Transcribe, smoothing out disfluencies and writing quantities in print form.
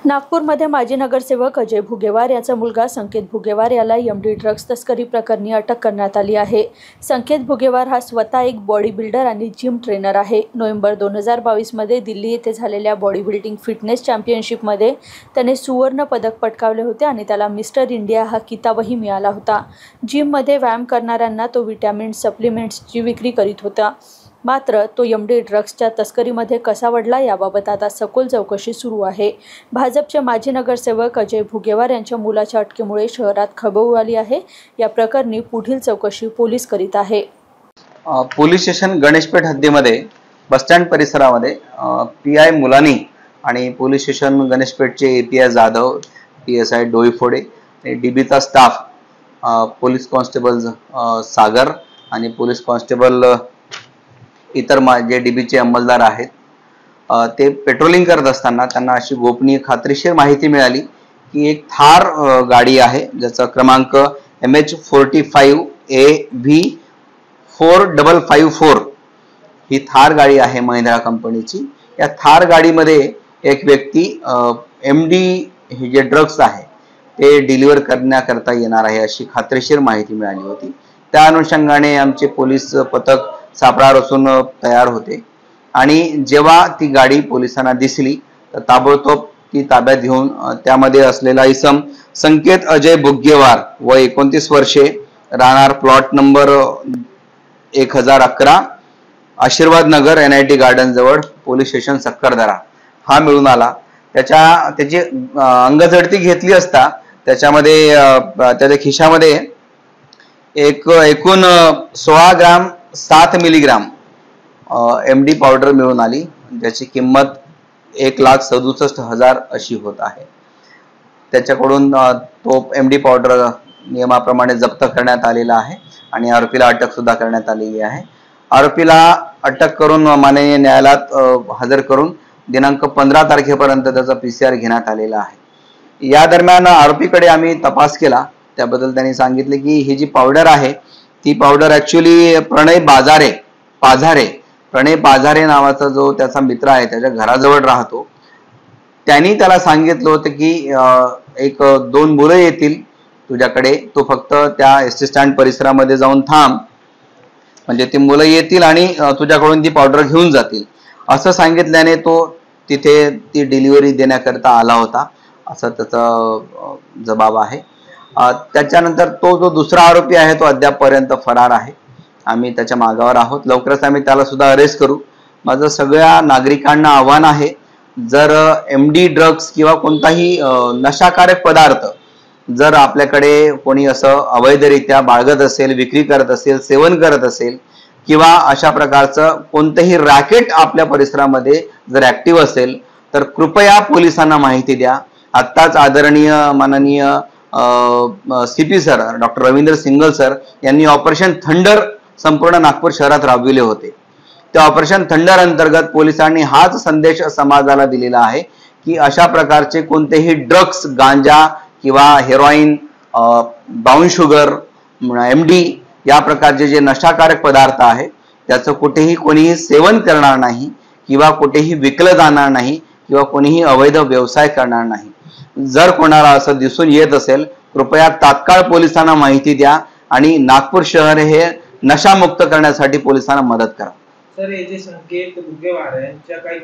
नागपूरमध्ये माजी नगरसेवक अजय भुगेवार याचा मुलगा संकेत भुगेवार याला एमडी ड्रग्ज तस्करी प्रकरणी अटक करण्यात आली आहे। संकेत भुगेवार हा स्वतः एक बॉडी बिल्डर आणि जिम ट्रेनर आहे। नोव्हेंबर 2022 मध्ये दिल्ली येथे झालेल्या बॉडी बिल्डिंग फिटनेस चॅम्पियनशिपमध्ये त्याने सुवर्ण पदक पटकावले होते आणि त्याला मिस्टर इंडिया हा किताबही मिळाला होता। जिममध्ये व्यायाम करणाऱ्यांना तो विटॅमिन सप्लिमेंट्सची विक्री करीत होता। मात्र तो एमडी ड्रग्सच्या तस्करीमध्ये कसा वळला याबाबत आता सखोल चौकशी सुरू आहे। भाजपचे माजी नगरसेवक अजय भुगेवार यांच्या मुलाच्या अटकेमुळे शहरात खळबळ उडाली आहे। या प्रकरणी पुढील चौकशी पोलीस करीत आहे। पोलीस स्टेशन गणेशपेठ हद्दीमध्ये बसस्टँड परिसरामध्ये पीआय मुलानी आणि पोलीस स्टेशन गणेशपेठचे एपीआय जाधव, पीएसआय डोईफोडे, डीबीचा स्टाफ, पोलीस कॉन्स्टेबल सागर आणि पोलीस कॉन्स्टेबल इतर जे डीबीचे अंमलदार आहेत ते पेट्रोलिंग करत असताना त्यांना अशी गोपनीय खात्रीशीर माहिती मिळाली की एक थार गाडी आहे ज्याचा क्रमांक MH45AV4554 ही थार गाडी आहे महिंद्रा कंपनीची। या थार गाडीमध्ये एक व्यक्ती एमडी हे जे ड्रग्स आहे ते डिलिव्हर करण्याकरता येणार आहे अशी खात्रीशीर माहिती मिळाली होती। त्या अनुषंगाने आमचे पोलीस पथक सापळा रचून तयार होते आणि जेव्हा ती गाडी पोलिसांना दिसली तर ताबडतोब ती ताब्यात घेऊन त्यामध्ये असलेला इसम संकेत अजय भुगेवार व 29 वर्षे, राहणार प्लॉट नंबर 1011 आशीर्वाद नगर NIT गार्डन जवळ पोलीस स्टेशन सक्करदरा हा मिळून आला। त्याची अंगझडती घेतली असता त्याच्यामध्ये त्याच्या खिशामध्ये एकूण 16 ग्राम 7 मिलीग्राम MD पावडर मिळून आली, ज्याची किंमत 1,67,000 अशी होत आहे। त्याच्याकडून तो MD पावडर नियमाप्रमाणे जप्त करण्यात आलेला आहे आणि आरोपीला अटक सुद्धा करण्यात आलेली आहे। आरोपीला अटक करून माननीय न्यायालयात हजर करून दिनांक 15 तारखेपर्यंत त्याचा PCR घेण्यात आलेला आहे। या दरम्यान आरोपीकडे आम्ही तपास केला, त्याबद्दल त्यांनी सांगितले की ही जी पावडर आहे ती पावडर ऍक्च्युअली प्रणय बाजारे नावाचा जो त्याचा मित्र आहे त्याच्या घराजवळ राहतो, त्यांनी त्याला सांगितलं होतं की एक 2 मुलं येतील तुझ्याकडे, तो फक्त त्या एसटी स्टँड परिसरामध्ये जाऊन थांब, म्हणजे ती मुलं येतील आणि तुझ्याकडून ती पावडर घेऊन जातील असं सांगितल्याने तो तिथे ती डिलिव्हरी देण्याकरता आला होता असं त्याचा जबाब आहे। त्याच्यानंतर तो जो दुसरा आरोपी आहे तो अद्यापपर्यंत फरार आहे। आम्ही त्याच्या मागावर आहोत, लवकरच आम्ही त्याला सुद्धा अरेस्ट करू। माझं सगळ्या नागरिकांना आव्हान आहे, जर MD ड्रग्स किंवा कोणताही नशाकारक पदार्थ जर आपल्याकडे कोणी असं अवैधरित्या बाळगत असेल, विक्री करत असेल, सेवन करत असेल किंवा अशा प्रकारचं कोणतंही रॅकेट आपल्या परिसरामध्ये जर ऍक्टिव्ह असेल तर कृपया पोलिसांना माहिती द्या। आत्ताच आदरणीय माननीय CP sir doctor Ravindra single sir यांनी ऑपरेशन थंडर संपूर्ण नागपूर शहरात राबविले होते। त्या ऑपरेशन थंडर अंतर्गत पोलिसांनी हाच संदेश समाजाला दिलेला आहे की अशा प्रकारचे कोणतेही ड्रग्स, गांजा किंवा हेरोईन, ब्राउन शुगर, MD या प्रकारचे जे नशाकारक पदार्थ आहे त्याचं कुठेही कोणीही सेवन करणार नाही किंवा कुठेही विकलं जाणार नाही किंवा कोणीही अवैध व्यवसाय करणार नाही। जर कोणाला असं दिसून येत असेल कृपया तात्काळ पोलिसांना माहिती द्या आणि नागपूर शहर हे नशामुक्त करण्यासाठी पोलिसांना मदत करा। सर, हे जे संकेत भुगेवार यांच्या काही